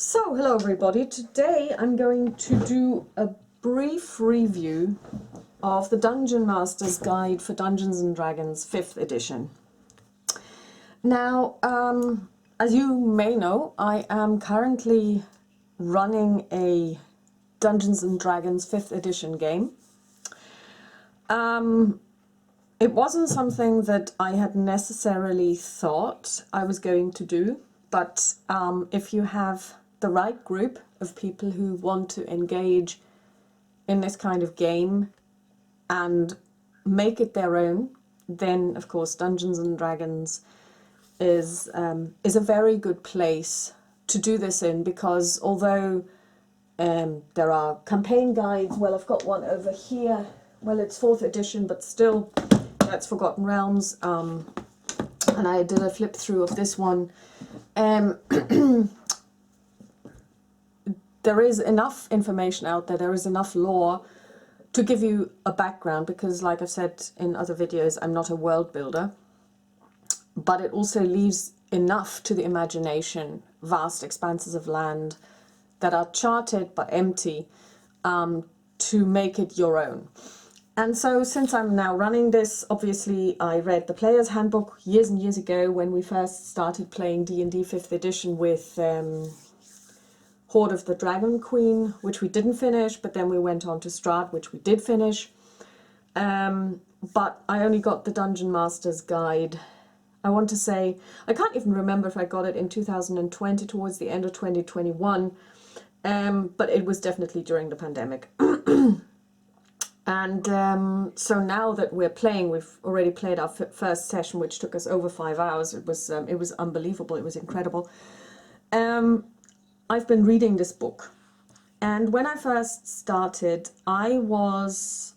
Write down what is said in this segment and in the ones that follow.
So, hello everybody. Today I'm going to do a brief review of the Dungeon Master's Guide for Dungeons & Dragons 5th edition. Now, as you may know, I am currently running a Dungeons & Dragons 5th edition game. It wasn't something that I had necessarily thought I was going to do, but if you have the right group of people who want to engage in this kind of game and make it their own, then of course Dungeons and Dragons is a very good place to do this in, because although there are campaign guides, well, I've got one over here, well, it's 4th edition, but still, that's Forgotten Realms, and I did a flip through of this one. There is enough information out there, there is enough lore to give you a background, because like I've said in other videos, I'm not a world builder, but it also leaves enough to the imagination, vast expanses of land that are charted but empty, to make it your own. And so since I'm now running this, obviously I read the Player's Handbook years and years ago when we first started playing D&D 5th edition with Hoard of the Dragon Queen, which we didn't finish, but then we went on to Strahd, which we did finish. But I only got the Dungeon Master's Guide, I want to say, I can't even remember if I got it in 2020, towards the end of 2021, but it was definitely during the pandemic. And so now that we're playing, we've already played our first session, which took us over 5 hours. It was unbelievable. It was incredible. I've been reading this book, and when I first started, I was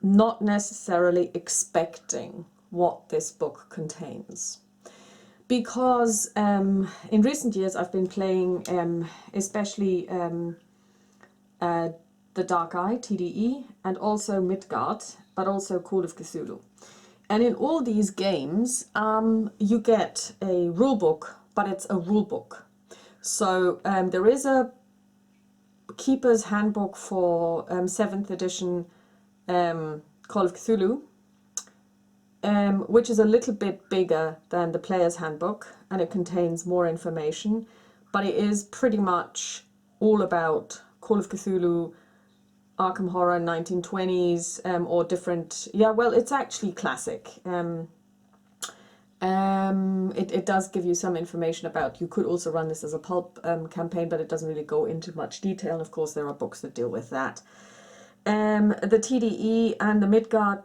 not necessarily expecting what this book contains, because in recent years I've been playing especially the Dark Eye, TDE, and also Midgard, but also Call of Cthulhu. And in all these games, you get a rule book, but it's a rule book. So there is a Keeper's Handbook for 7th edition Call of Cthulhu, which is a little bit bigger than the Player's Handbook, and it contains more information, but it is pretty much all about Call of Cthulhu, Arkham Horror, 1920s, or different, yeah, well, it's actually classic. It does give you some information about, you could also run this as a pulp campaign, but it doesn't really go into much detail. And of course, there are books that deal with that. The TDE and the Midgard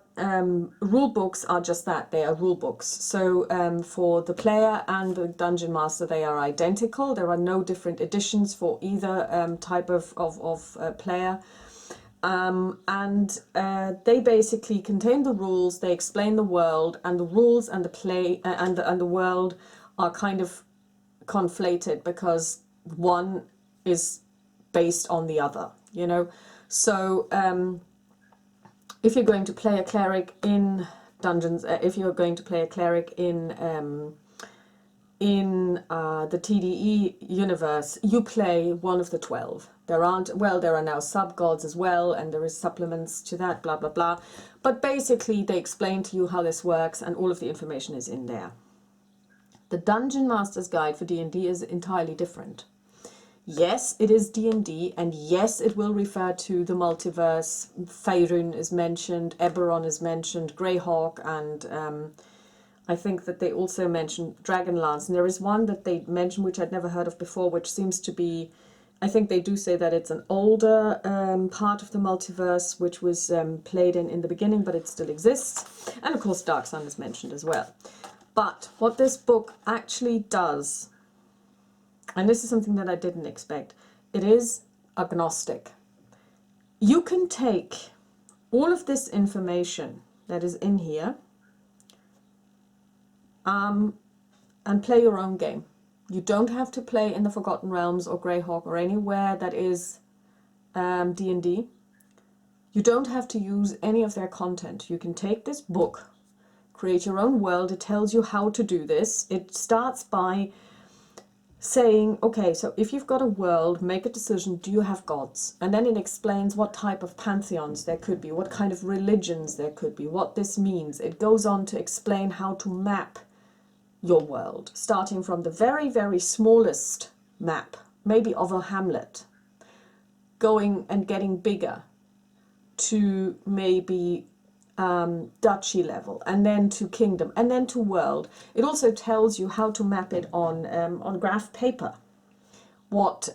rule books are just that, they are rule books. So for the player and the Dungeon Master, they are identical. There are no different editions for either type of player. They basically contain the rules, they explain the world, and the rules and the play and the world are kind of conflated because one is based on the other, you know. So if you're going to play a cleric in Dungeons, if you're going to play a cleric in the TDE universe, you play one of the 12. There are now sub-gods as well, and there is supplements to that, blah, blah, blah. But basically, they explain to you how this works, and all of the information is in there. The Dungeon Master's Guide for D&D is entirely different. Yes, it is D&D, and yes, it will refer to the multiverse. Faerun is mentioned, Eberron is mentioned, Greyhawk, and I think that they also mentioned Dragonlance. And there is one that they mentioned which I'd never heard of before, which seems to be, I think they do say that it's an older part of the multiverse, which was played in the beginning, but it still exists. And of course Dark Sun is mentioned as well. But what this book actually does, and this is something that I didn't expect, it is agnostic. You can take all of this information that is in here and play your own game. You don't have to play in the Forgotten Realms or Greyhawk or anywhere that is D&D. You don't have to use any of their content. You can take this book, create your own world. It tells you how to do this. It starts by saying, okay, so if you've got a world, make a decision, do you have gods? And then it explains what type of pantheons there could be, what kind of religions there could be, what this means. It goes on to explain how to map your world, starting from the very, very smallest map, maybe of a hamlet, going and getting bigger to maybe duchy level, and then to kingdom, and then to world. It also tells you how to map it on graph paper, what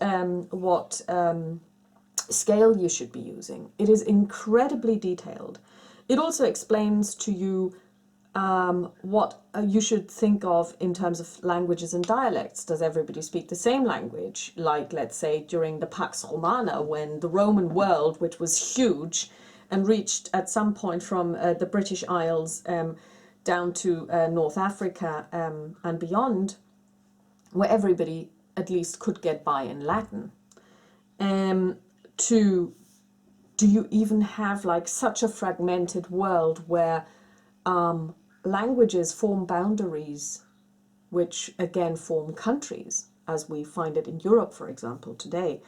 scale you should be using. It is incredibly detailed. It also explains to you what you should think of in terms of languages and dialects. Does everybody speak the same language? Like, let's say, during the Pax Romana, when the Roman world, which was huge and reached at some point from the British Isles down to North Africa and beyond, where everybody at least could get by in Latin. To do you even have like such a fragmented world where languages form boundaries, which again form countries, as we find it in Europe, for example, today?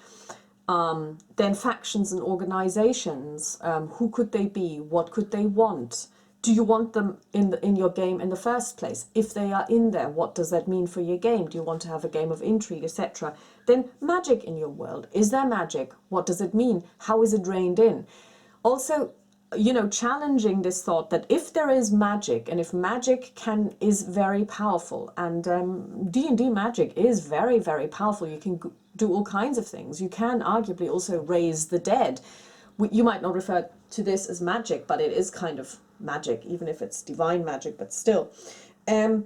Then factions and organizations, who could they be? What could they want? Do you want them in your game in the first place? If they are in there, what does that mean for your game? Do you want to have a game of intrigue, etc.? Then magic in your world. Is there magic? What does it mean? How is it reined in? Also, challenging this thought that if there is magic, and if magic is very powerful, and D&D magic is very, very powerful, you can do all kinds of things. You can arguably also raise the dead. You might not refer to this as magic, but it is kind of magic, even if it's divine magic, but still. And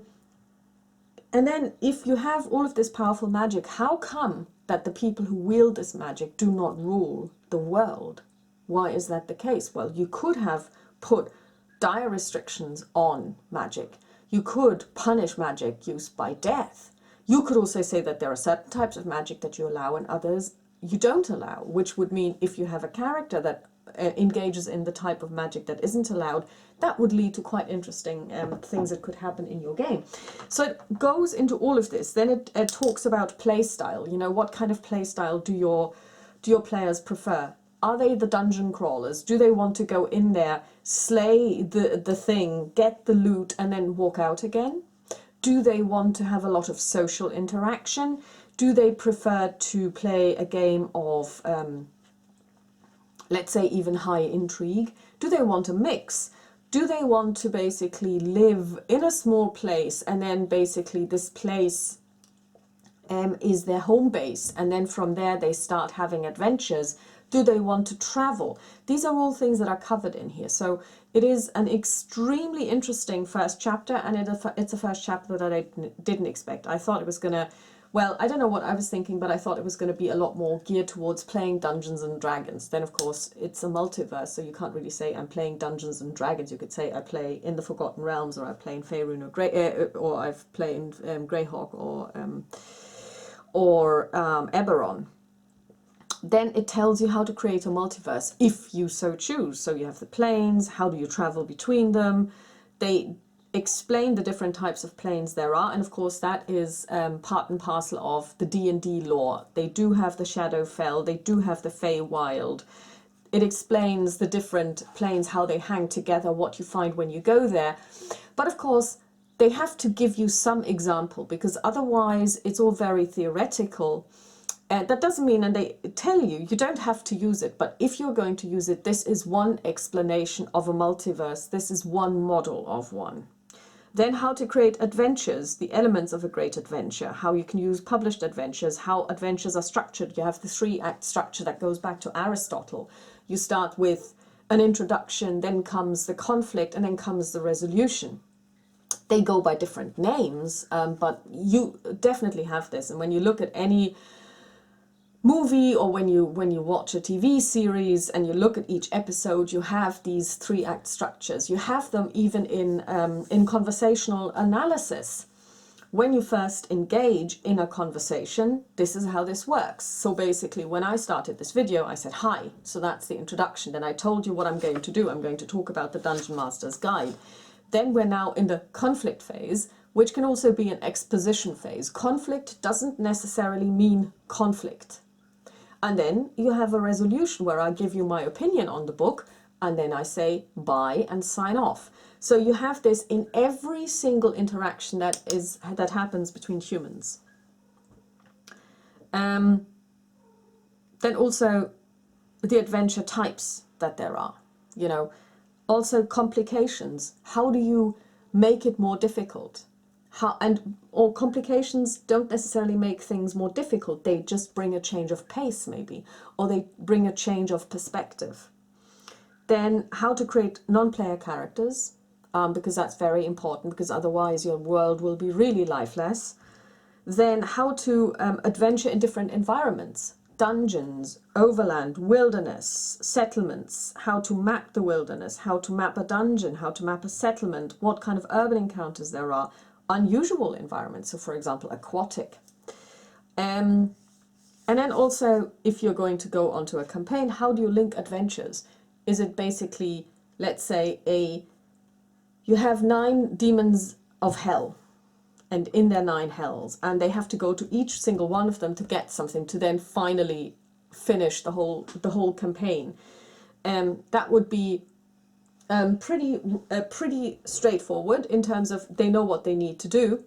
then if you have all of this powerful magic, how come that the people who wield this magic do not rule the world? Why is that the case? Well, you could have put dire restrictions on magic. You could punish magic use by death. You could also say that there are certain types of magic that you allow and others you don't allow, which would mean if you have a character that engages in the type of magic that isn't allowed, that would lead to quite interesting things that could happen in your game. So it goes into all of this. Then it talks about play style. What kind of play style do your players prefer? Are they the dungeon crawlers? Do they want to go in there, slay the thing, get the loot, and then walk out again? Do they want to have a lot of social interaction? Do they prefer to play a game of, let's say, even high intrigue? Do they want a mix? Do they want to basically live in a small place, and then basically this place is their home base, and then from there they start having adventures? Do they want to travel? These are all things that are covered in here. So it is an extremely interesting first chapter, and it's a first chapter that I didn't expect. I thought it was going to, well, I don't know what I was thinking, but I thought it was going to be a lot more geared towards playing Dungeons and Dragons. Then, of course, it's a multiverse, so you can't really say I'm playing Dungeons and Dragons. You could say I play in the Forgotten Realms, or I play in Faerun, or I've played in Greyhawk, or Eberron. Then it tells you how to create a multiverse, if you so choose. So you have the planes, how do you travel between them? They explain the different types of planes there are, and of course that is part and parcel of the D&D lore. They do have the Shadowfell, they do have the Feywild. It explains the different planes, how they hang together, what you find when you go there. But of course, they have to give you some example, because otherwise it's all very theoretical. That doesn't mean, and they tell you, you don't have to use it, but if you're going to use it, this is one explanation of a multiverse. This is one model of one. Then how to create adventures, the elements of a great adventure, how you can use published adventures, how adventures are structured. You have the 3-act structure that goes back to Aristotle. You start with an introduction, then comes the conflict, and then comes the resolution. They go by different names, but you definitely have this. And when you look at any movie, or when you watch a TV series and you look at each episode, you have these 3-act structures. You have them even in conversational analysis. When you first engage in a conversation, this is how this works. So basically, when I started this video, I said hi. So that's the introduction. Then I told you what I'm going to do. I'm going to talk about the Dungeon Master's Guide. Then we're now in the conflict phase, which can also be an exposition phase. Conflict doesn't necessarily mean conflict. And then you have a resolution where I give you my opinion on the book, and then I say bye and sign off. So you have this in every single interaction that happens between humans. Then also the adventure types that there are, you know, also complications. How do you make it more difficult? Or complications don't necessarily make things more difficult. They just bring a change of pace maybe, or they bring a change of perspective. Then how to create non-player characters, because that's very important, because otherwise your world will be really lifeless. Then how to adventure in different environments, dungeons, overland, wilderness, settlements, how to map the wilderness, how to map a dungeon, how to map a settlement, what kind of urban encounters there are, unusual environments, so for example aquatic. And then also, if you're going to go onto a campaign, how do you link adventures? Is it basically, let's say, you have 9 demons of hell, and in their 9 hells, and they have to go to each single one of them to get something to then finally finish the whole campaign. That would be pretty straightforward in terms of they know what they need to do.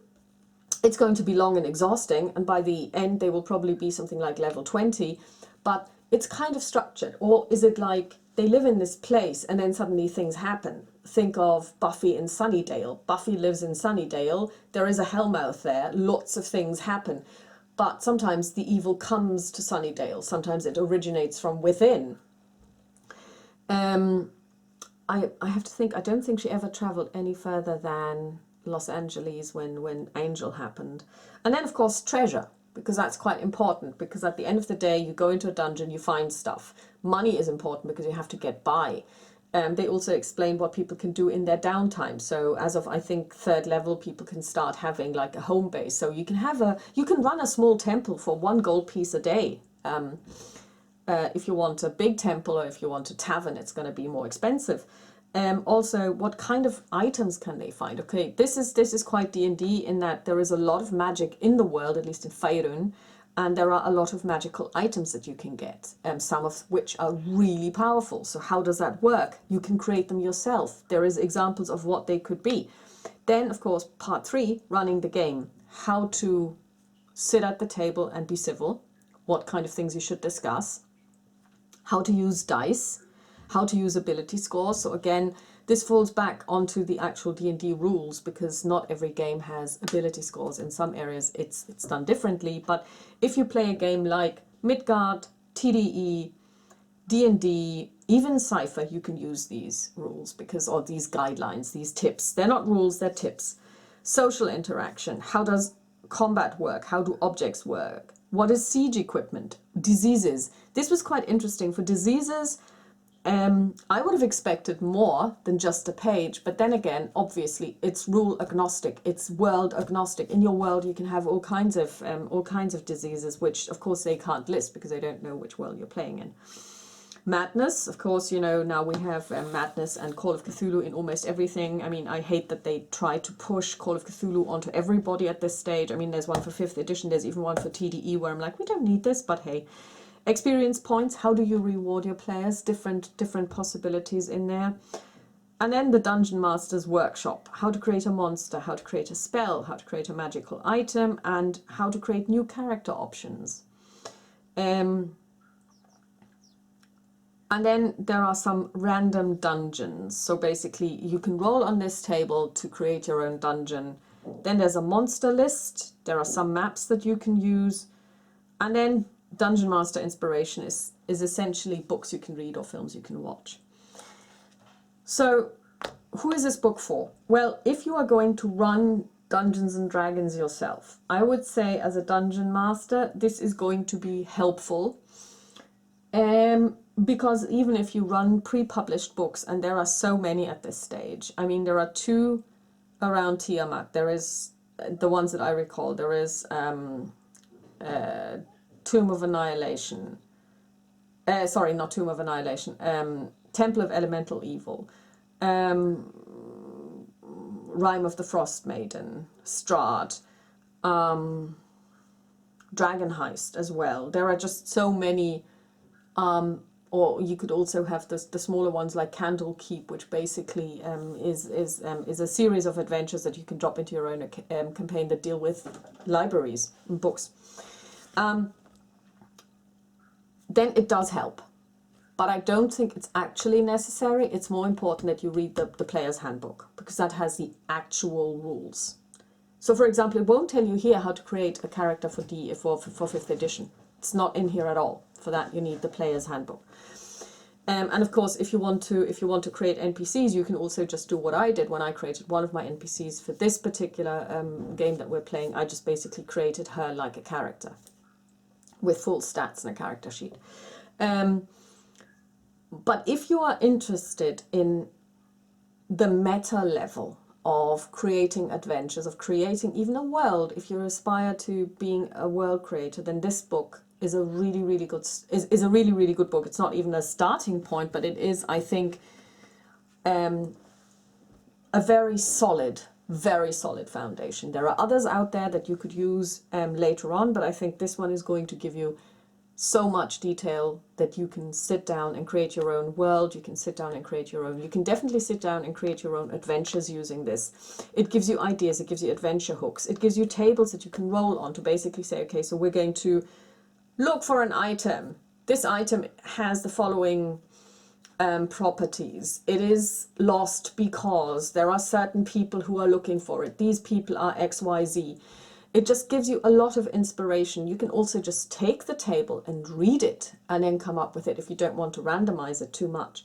It's going to be long and exhausting, and by the end they will probably be something like level 20, but it's kind of structured. Or is it like they live in this place and then suddenly things happen? Think of Buffy in Sunnydale. Buffy lives in Sunnydale, there is a hellmouth there, lots of things happen, but sometimes the evil comes to Sunnydale, sometimes it originates from within. I have to think, I don't think she ever travelled any further than Los Angeles when Angel happened. And then of course treasure, because that's quite important, because at the end of the day you go into a dungeon, you find stuff. Money is important because you have to get by. They also explain what people can do in their downtime. So as of, I think, 3rd level, people can start having like a home base. So you can run a small temple for 1 gold piece a day. If you want a big temple, or if you want a tavern, it's going to be more expensive. Also, what kind of items can they find? Okay, this is quite D&D in that there is a lot of magic in the world, at least in Faerun, and there are a lot of magical items that you can get, some of which are really powerful. So how does that work? You can create them yourself. There is examples of what they could be. Then, of course, part 3, running the game. How to sit at the table and be civil. What kind of things you should discuss. How to use dice. How to use ability scores. So again, this falls back onto the actual D&D rules, because not every game has ability scores. In some areas it's done differently, but if you play a game like Midgard, TDE, D&D, even Cypher, you can use these rules, or these guidelines, these tips. They're not rules, they're tips. Social interaction. How does combat work? How do objects work? What is siege equipment? Diseases. This was quite interesting. For diseases, I would have expected more than just a page, but then again, obviously, it's rule agnostic, it's world agnostic. In your world, you can have all kinds of diseases, which of course they can't list because they don't know which world you're playing in. Madness, of course, you know, now we have Madness and Call of Cthulhu in almost everything. I mean, I hate that they try to push Call of Cthulhu onto everybody at this stage. I mean, there's one for 5th edition, there's even one for TDE where I'm like, we don't need this, but hey. Experience points, how do you reward your players? Different possibilities in there. And then the Dungeon Master's Workshop, how to create a monster, how to create a spell, how to create a magical item, and how to create new character options. And then there are some random dungeons. So basically you can roll on this table to create your own dungeon. Then there's a monster list. There are some maps that you can use. And then Dungeon Master inspiration is essentially books you can read or films you can watch. So who is this book for? Well, if you are going to run Dungeons and Dragons yourself, I would say as a Dungeon Master, this is going to be helpful. Because even if you run pre-published books, and there are so many at this stage, I mean, there are 2 around Tiamat. There is the ones that I recall. There is Tomb of Annihilation. Sorry, not Tomb of Annihilation. Temple of Elemental Evil. Rime of the Frost Maiden, Strahd, Dragon Heist as well. There are just so many, or you could also have the smaller ones like Candle Keep, which basically is a series of adventures that you can drop into your own campaign that deal with libraries and books. Then it does help. But I don't think it's actually necessary. It's more important that you read the player's handbook, because that has the actual rules. So for example, it won't tell you here how to create a character for 5th edition. It's not in here at all. For that you need the player's handbook. And of course, if you want to create NPCs, you can also just do what I did when I created one of my NPCs for this particular game that we're playing. I just basically created her like a character with full stats and a character sheet. But if you are interested in the meta level of creating adventures, of creating even a world, if you aspire to being a world creator, then this book is a really, really good book. It's not even a starting point, but it is, I think, a very solid foundation. There are others out there that you could use later on, but I think this one is going to give you so much detail that you can sit down and create your own world. You can sit down and create your own. You can definitely sit down and create your own adventures using this. It gives you ideas. It gives you adventure hooks. It gives you tables that you can roll on to basically say, okay, so we're going to look for an item. This item has the following properties. It is lost because there are certain people who are looking for it. These people are XYZ. It just gives you a lot of inspiration. You can also just take the table and read it and then come up with it if you don't want to randomize it too much.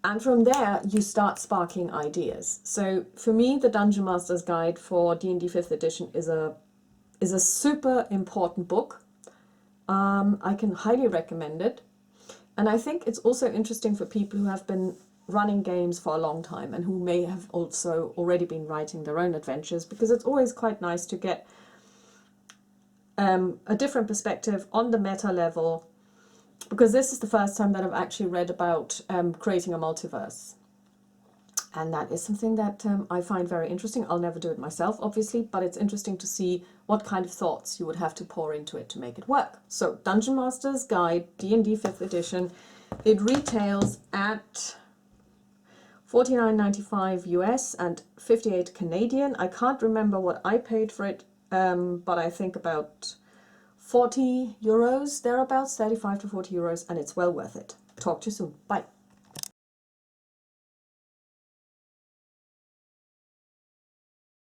And from there, you start sparking ideas. So for me, the Dungeon Master's Guide for D&D 5th edition is a super important book. I can highly recommend it. And I think it's also interesting for people who have been running games for a long time and who may have also already been writing their own adventures, because it's always quite nice to get a different perspective on the meta level, because this is the first time that I've actually read about creating a multiverse. And that is something that I find very interesting. I'll never do it myself, obviously, but it's interesting to see what kind of thoughts you would have to pour into it to make it work. So Dungeon Master's Guide, D&D 5th edition, it retails at $49.95 US and 58 Canadian. I can't remember what I paid for it, but I think about 40 euros, thereabouts, 35 to 40 euros, and it's well worth it. Talk to you soon. Bye.